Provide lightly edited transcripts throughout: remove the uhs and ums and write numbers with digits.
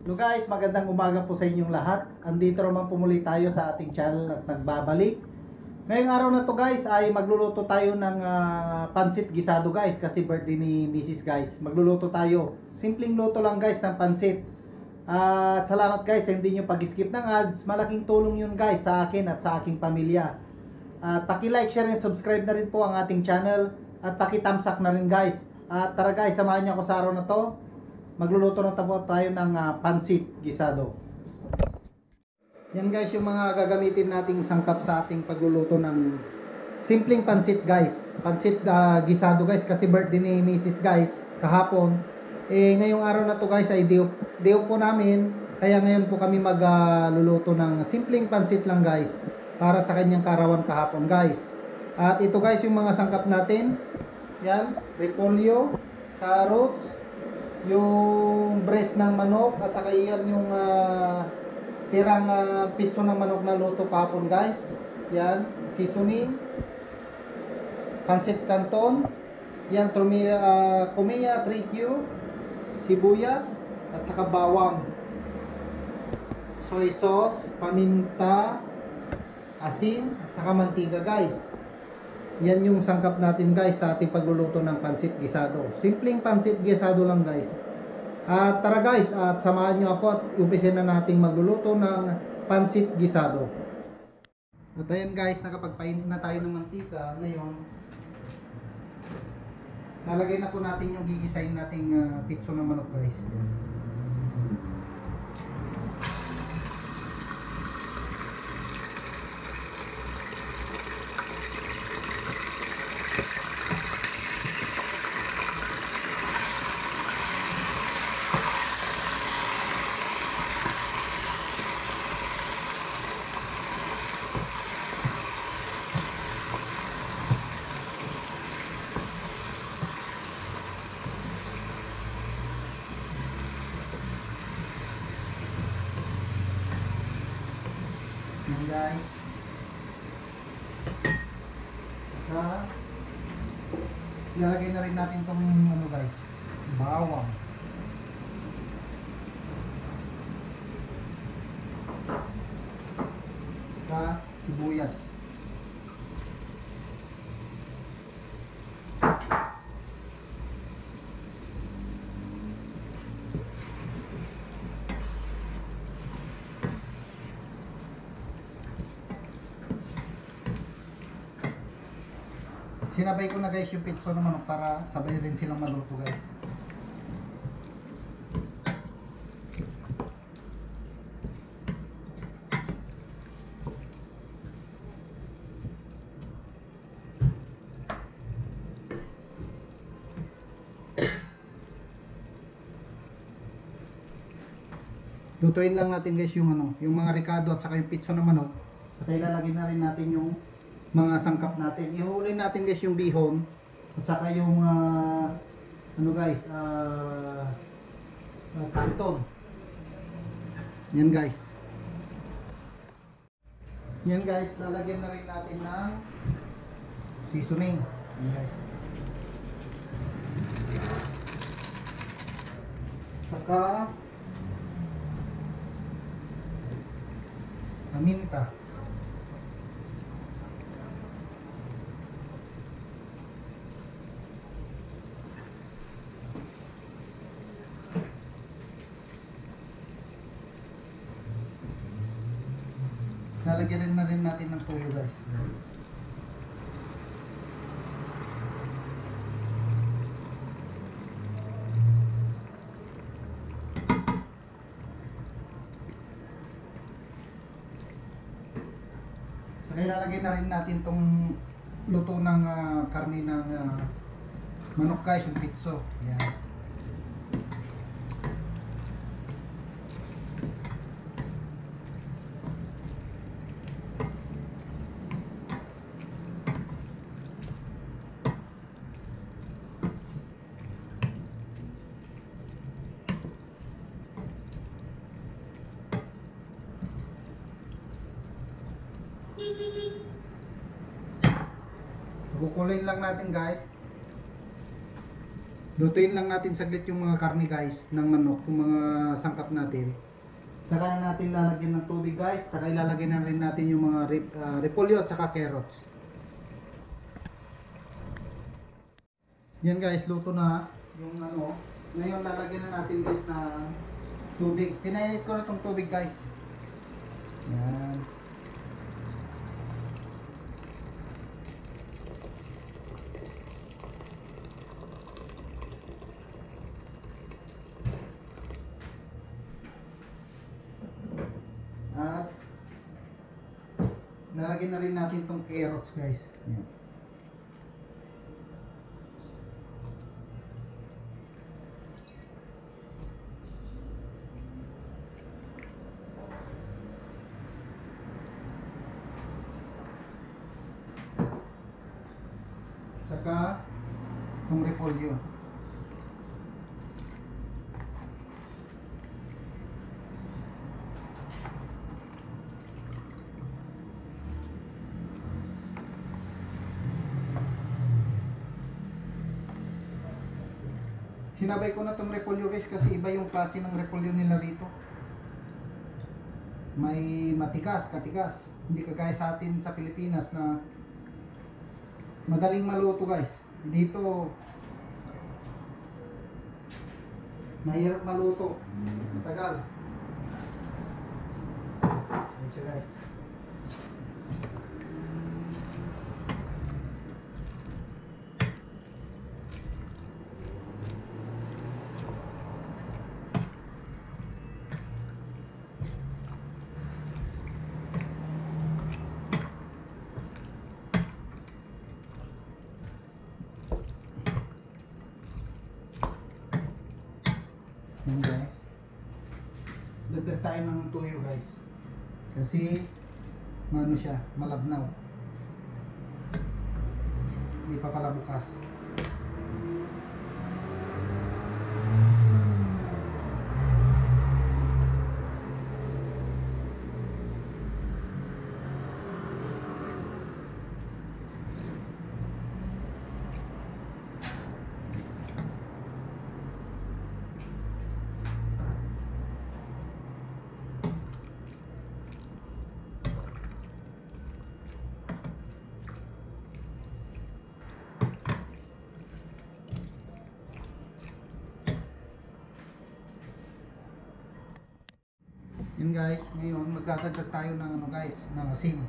Hello guys, magandang umaga po sa inyong lahat. Andito naman pumuli tayo sa ating channel at nagbabalik. Ngayong araw na to guys ay magluluto tayo ng pansit gisado guys, kasi birthday ni Mrs. guys. Magluluto tayo. Simpleng luto lang guys ng pansit. At salamat guys sa hindi nyo pag-skip ng ads. Malaking tulong yun guys sa akin at sa aking pamilya. At paki-like, share and subscribe na rin po ang ating channel. At paki-thumbs up na rin guys. At tara guys, samahan niyo ako sa araw na to. Magluluto na tayo ng pansit gisado. Yan guys yung mga gagamitin nating sangkap sa ating pagluluto ng simpleng pansit guys. Pansit gisado guys, kasi birthday ni Mrs. guys kahapon. Ngayong araw na to guys ay day off po namin. Kaya ngayon po kami magluluto ng simpleng pansit lang guys, para sa kanyang karawan kahapon guys. At ito guys yung mga sangkap natin. Yan, repolyo, carrots, yung breast ng manok, at saka yan yung tirang pitso ng manok na luto kahapon guys. Yan, seasoning, pancit canton, yan, kumiya 3Q, sibuyas, at saka bawang, soy sauce, paminta, asin, at saka mantiga guys. Yan yung sangkap natin guys sa ating pagluluto ng pansit gisado. Simpleng pansit gisado lang guys. At tara guys, at samahan nyo ako at umpisin na nating magluluto ng pansit gisado. At ayan guys, nakapagpainit na tayo ng mantika. Ngayon, lalagay na po natin yung gigisahin nating pitso ng manok guys. Ayan. Yan guys. Saka ilalagay na rin natin itong ano guys, bawang. Saka sibuyas. Sinabay ko na guys yung pitso ng manok para sabay rin silang maluto guys. Lutuin lang natin guys yung yung mga ricado at saka yung pitso ng manok. Saka ilalagay na rin natin yung mga sangkap natin. Ihuli natin guys yung bihon at saka yung ano guys, canton. Yan guys. Yan guys, lalagyan na rin natin ng seasoning. Yan guys. Saka paminta. Lalagyan rin na rin natin ng toyo guys. Saka ilalagay na rin natin tong luto ng karne ng manok guys, yung pitso. Yan. Kukulin lang natin guys. Lutuin lang natin saglit yung mga karne guys ng manok, yung mga sangkap natin. Saka na natin lalagyan ng tubig guys, saka ilalagay na rin natin yung mga repolyo at saka carrots. Yan guys, luto na yung ano. Ngayon lalagyan na natin guys ng tubig. Pinainit ko na tong tubig guys. Yan. At nalagyan na rin natin tong carrots guys. Yan. Saka itong repolyo. Sinabay ko na itong repolyo guys kasi iba yung klase ng repolyo nila rito. May matigas, katigas. Hindi kagaya sa atin sa Pilipinas na madaling maluto guys. Dito mahirap maluto. Matagal. Ayan siya guys. Yan guys. Dagdag tayo ng tuyo guys. Kasi ano siya, malabnaw. Hindi pa pala bukas. Yun guys, ngayon magdadagdag tayo ng ano guys, ng asin.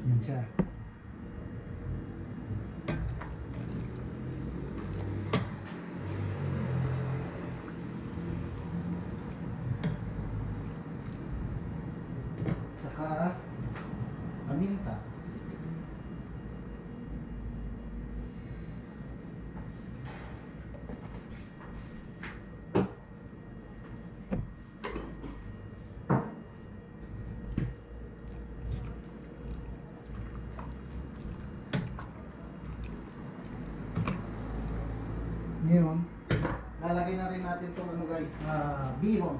Yan siya. Saka paminta. Ngayon, lalagay na rin natin itong ano guys, bihon.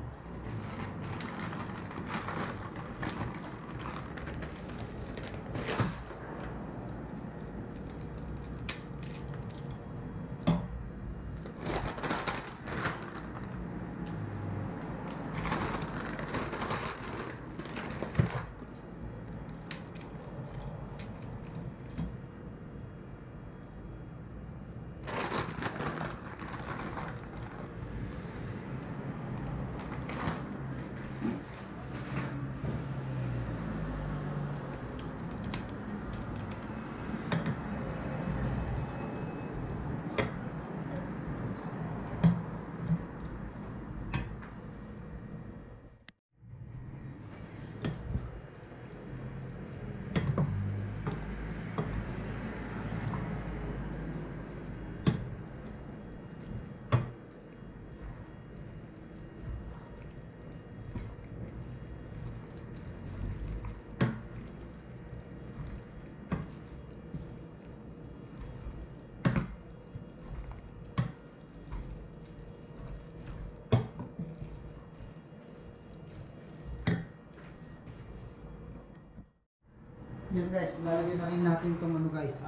Yan guys, lalagyan na rin natin itong ano guys,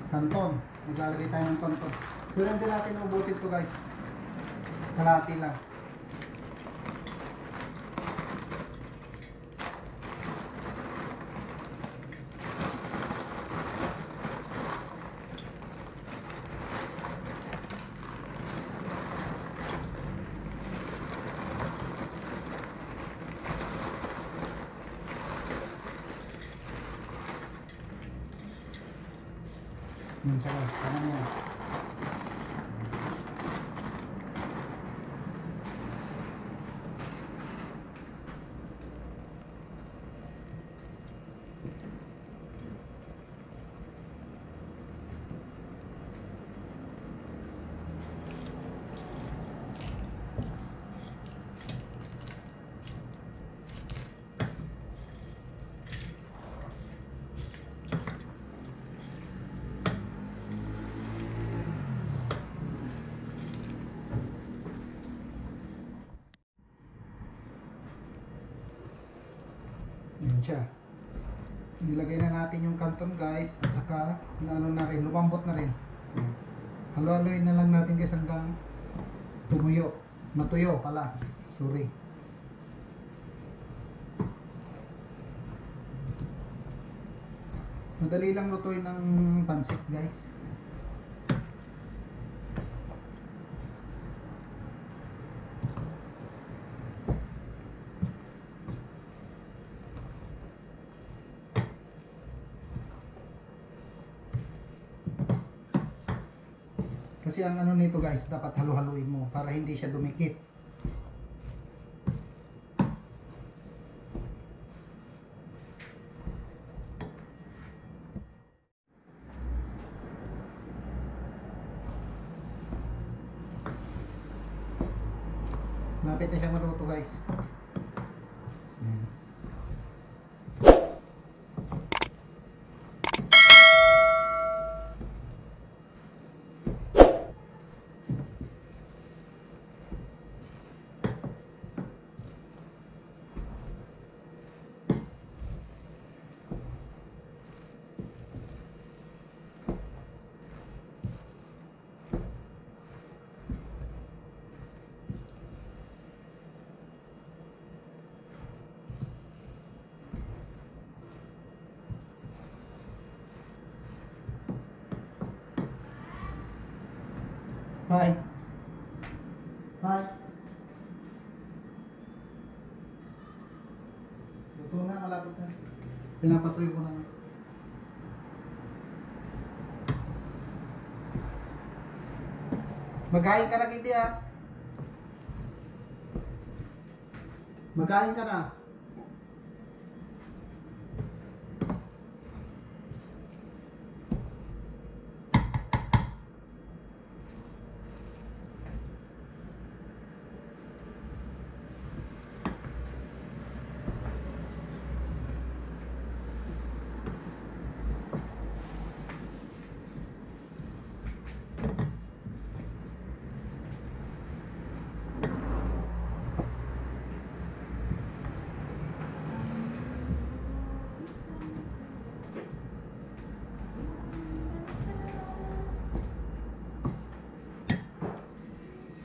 Kanton. Naglalagay tayo ng kanton. Doon din natin ubutin to guys. Kalahati lang. Yan siya guys. Tama niya. Yan siya. Nilagay na natin yung kanton guys at saka ano na rin, lumambot na rin. Halo-haloyin na lang natin guys hanggang tumuyo. Matuyo pala. Sorry. Madali lang lutuin ng pansit guys. Kasi ang ano nito guys, dapat halo-haluin mo para hindi siya dumikit. Lapit na siyang maluto guys. Ayan. Hi. Hi. Luto na, malapit na. Pinapatuloy ko na. Maghain ka na, Kitty, ah. Maghain ka na.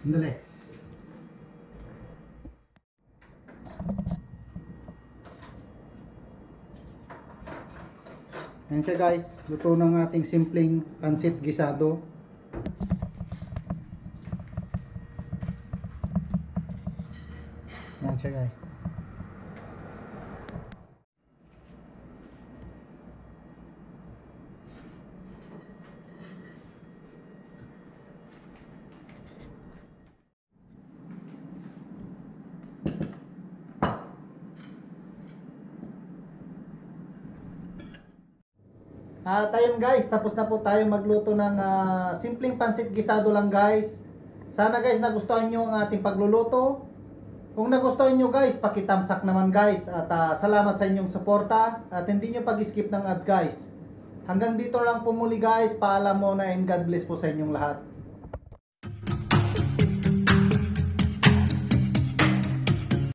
Andali. Ayan siya guys, luto ng ating simpleng pansit gisado. Ayan siya guys. At ayun guys, tapos na po tayo magluto ng simpleng pansit gisado lang guys. Sana guys nagustuhan nyo ang ating pagluluto. Kung nagustuhan nyo guys, paki-thumbs up naman guys. At salamat sa inyong suporta. At hindi nyo pag-skip ng ads guys. Hanggang dito lang po muli guys. Paalam muna and God bless po sa inyong lahat.